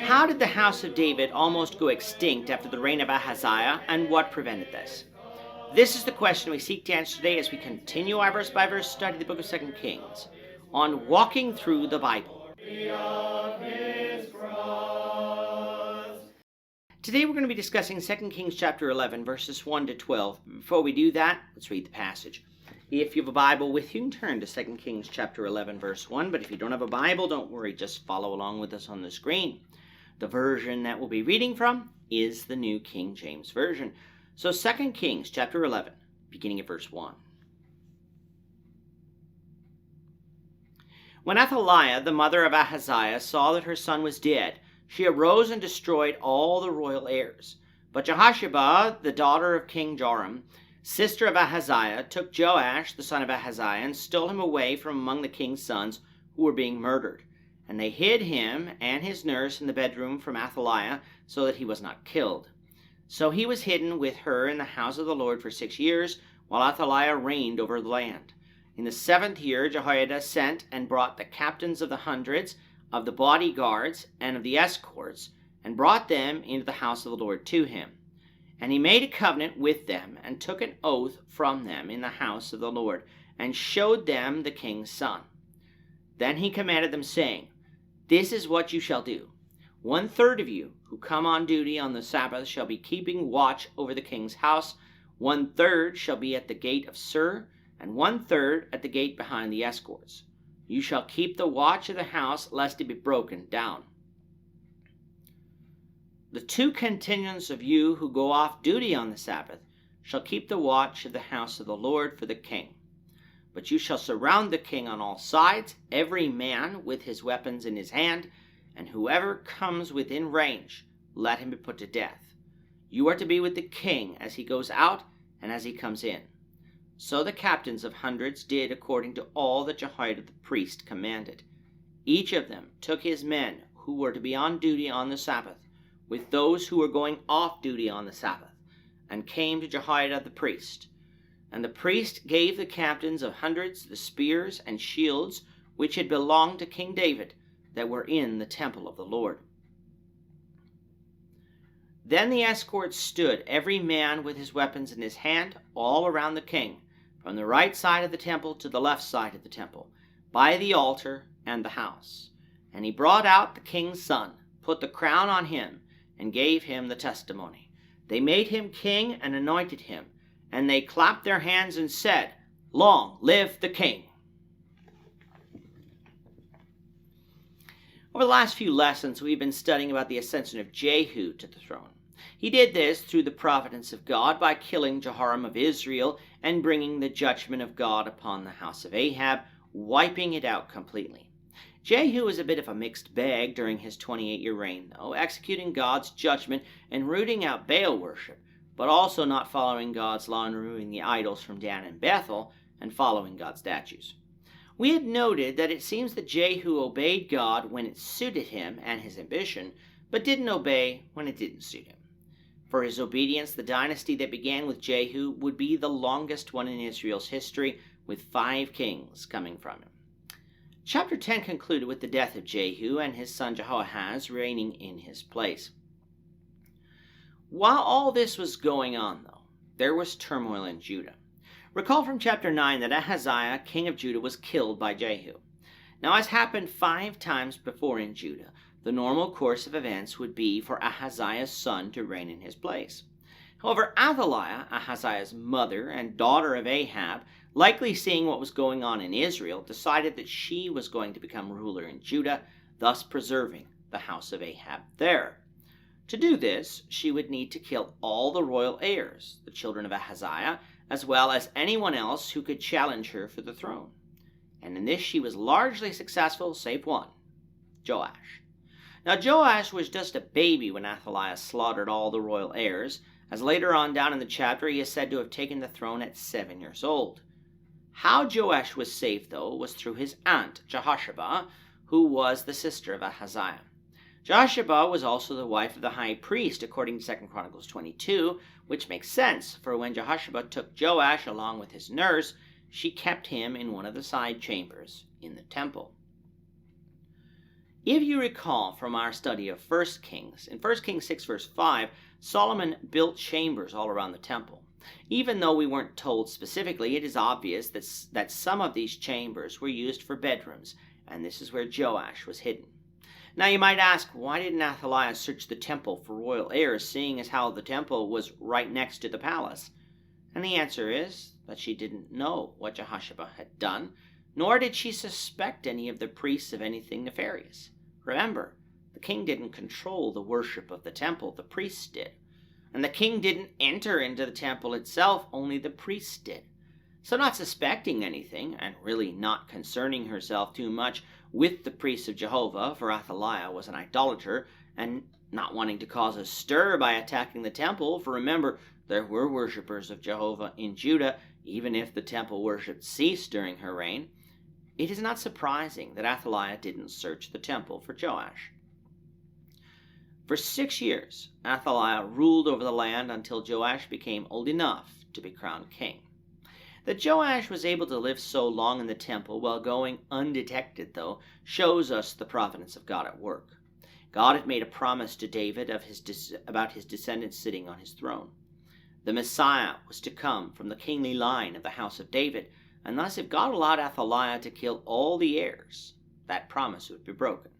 How did the house of David almost go extinct after the reign of Ahaziah, and what prevented this? This is the question we seek to answer today as we continue our verse-by-verse study of the book of 2 Kings on walking through the Bible. Today we're going to be discussing 2 Kings chapter 11, verses 1 to 12. Before we do that, let's read the passage. If you have a Bible with you, turn to 2 Kings chapter 11, verse 1. But if you don't have a Bible, don't worry, just follow along with us on the screen. The version that we'll be reading from is the New King James Version. So 2 Kings chapter 11, beginning at verse 1. When Athaliah, the mother of Ahaziah, saw that her son was dead, she arose and destroyed all the royal heirs. But Jehosheba, the daughter of King Joram, sister of Ahaziah, took Joash, the son of Ahaziah, and stole him away from among the king's sons who were being murdered. And they hid him and his nurse in the bedroom from Athaliah, so that he was not killed. So he was hidden with her in the house of the Lord for 6 years, while Athaliah reigned over the land. In the 7th year Jehoiada sent and brought the captains of the hundreds, of the bodyguards, and of the escorts, and brought them into the house of the Lord to him. And he made a covenant with them, and took an oath from them in the house of the Lord, and showed them the king's son. Then he commanded them, saying, This is what you shall do. 1/3 of you who come on duty on the Sabbath shall be keeping watch over the king's house. 1/3 shall be at the gate of Sur, and 1/3 at the gate behind the escorts. You shall keep the watch of the house, lest it be broken down. The 2 contingents of you who go off duty on the Sabbath shall keep the watch of the house of the Lord for the king. But you shall surround the king on all sides, every man with his weapons in his hand, and whoever comes within range, let him be put to death. You are to be with the king as he goes out and as he comes in. So the captains of hundreds did according to all that Jehoiada the priest commanded. Each of them took his men who were to be on duty on the Sabbath, with those who were going off duty on the Sabbath, and came to Jehoiada the priest. And the priest gave the captains of hundreds the spears and shields which had belonged to King David, that were in the temple of the Lord. Then the escorts stood, every man with his weapons in his hand, all around the king, from the right side of the temple to the left side of the temple, by the altar and the house. And he brought out the king's son, put the crown on him, and gave him the testimony. They made him king and anointed him, and they clapped their hands and said, Long live the king! Over the last few lessons, we've been studying about the ascension of Jehu to the throne. He did this through the providence of God by killing Jehoram of Israel and bringing the judgment of God upon the house of Ahab, wiping it out completely. Jehu was a bit of a mixed bag during his 28-year reign, though, executing God's judgment and rooting out Baal worship, but also not following God's law and removing the idols from Dan and Bethel and following God's statutes. We had noted that it seems that Jehu obeyed God when it suited him and his ambition, but didn't obey when it didn't suit him. For his obedience, the dynasty that began with Jehu would be the longest one in Israel's history, with 5 kings coming from him. Chapter 10 concluded with the death of Jehu and his son Jehoahaz reigning in his place. While all this was going on, though, there was turmoil in Judah. Recall from chapter 9 that Ahaziah, king of Judah, was killed by Jehu. Now, as happened 5 times before in Judah, the normal course of events would be for Ahaziah's son to reign in his place. However, Athaliah, Ahaziah's mother and daughter of Ahab, likely seeing what was going on in Israel, decided that she was going to become ruler in Judah, thus preserving the house of Ahab there. To do this, she would need to kill all the royal heirs, the children of Ahaziah, as well as anyone else who could challenge her for the throne. And in this she was largely successful, save one, Joash. Now Joash was just a baby when Athaliah slaughtered all the royal heirs, as later on down in the chapter he is said to have taken the throne at 7 years old. How Joash was saved, though, was through his aunt Jehosheba, who was the sister of Ahaziah. Jehosheba was also the wife of the high priest, according to 2 Chronicles 22, which makes sense, for when Jehosheba took Joash along with his nurse, she kept him in one of the side chambers in the temple. If you recall from our study of 1 Kings, in 1 Kings 6 verse 5, Solomon built chambers all around the temple. Even though we weren't told specifically, it is obvious that some of these chambers were used for bedrooms, and this is where Joash was hidden. Now you might ask, why didn't Ahaziah search the temple for royal heirs, seeing as how the temple was right next to the palace? And the answer is that she didn't know what Jehoshaphat had done, nor did she suspect any of the priests of anything nefarious. Remember, the king didn't control the worship of the temple, the priests did. And the king didn't enter into the temple itself, only the priests did. So not suspecting anything, and really not concerning herself too much with the priests of Jehovah, for Athaliah was an idolater, and not wanting to cause a stir by attacking the temple, for remember, there were worshippers of Jehovah in Judah, even if the temple worship ceased during her reign, it is not surprising that Athaliah didn't search the temple for Joash. For 6 years, Athaliah ruled over the land until Joash became old enough to be crowned king. That Joash was able to live so long in the temple while going undetected, though, shows us the providence of God at work. God had made a promise to David about his descendants sitting on his throne. The Messiah was to come from the kingly line of the house of David, and thus if God allowed Athaliah to kill all the heirs, that promise would be broken.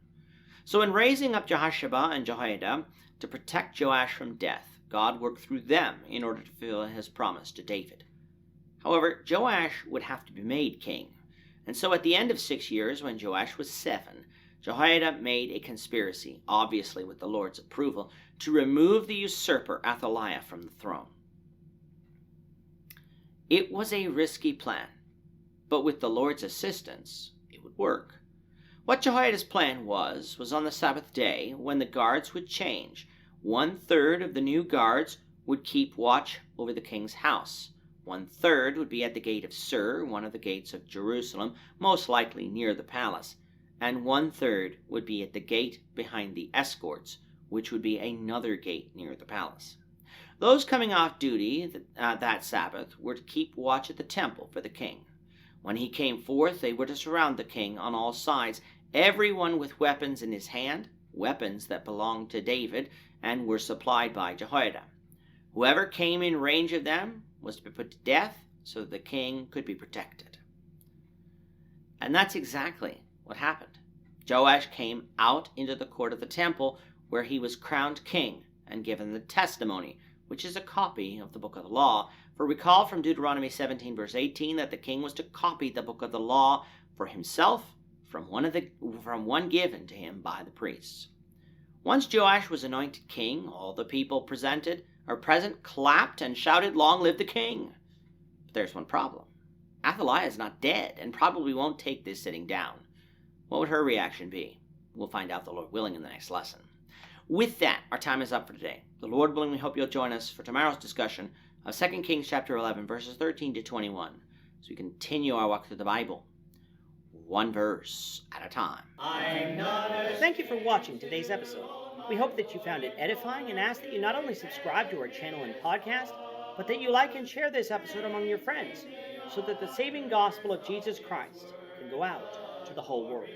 So in raising up Jehoshaphat and Jehoiada to protect Joash from death, God worked through them in order to fulfill his promise to David. However, Joash would have to be made king, and so at the end of 6 years, when Joash was 7, Jehoiada made a conspiracy, obviously with the Lord's approval, to remove the usurper Athaliah from the throne. It was a risky plan, but with the Lord's assistance, it would work. What Jehoiada's plan was on the Sabbath day, when the guards would change, 1/3 of the new guards would keep watch over the king's house. 1/3 would be at the gate of Sur, one of the gates of Jerusalem, most likely near the palace, and 1/3 would be at the gate behind the escorts, which would be another gate near the palace. Those coming off duty that Sabbath were to keep watch at the temple for the king. When he came forth, they were to surround the king on all sides, everyone with weapons in his hand, weapons that belonged to David and were supplied by Jehoiada. Whoever came in range of them was to be put to death so that the king could be protected. And that's exactly what happened. Joash came out into the court of the temple where he was crowned king and given the testimony, which is a copy of the book of the law. For recall from Deuteronomy 17 verse 18 that the king was to copy the book of the law for himself from one given to him by the priests. Once Joash was anointed king, all the people present clapped and shouted, "Long live the king!" But there's one problem. Athaliah is not dead and probably won't take this sitting down. What would her reaction be? We'll find out, the Lord willing, in the next lesson. With that, our time is up for today. The Lord willing, we hope you'll join us for tomorrow's discussion of 2 Kings chapter 11, verses 13 to 21, as we continue our walk through the Bible, one verse at a time. Thank you for watching today's episode. We hope that you found it edifying and ask that you not only subscribe to our channel and podcast, but that you like and share this episode among your friends, so that the saving gospel of Jesus Christ can go out to the whole world.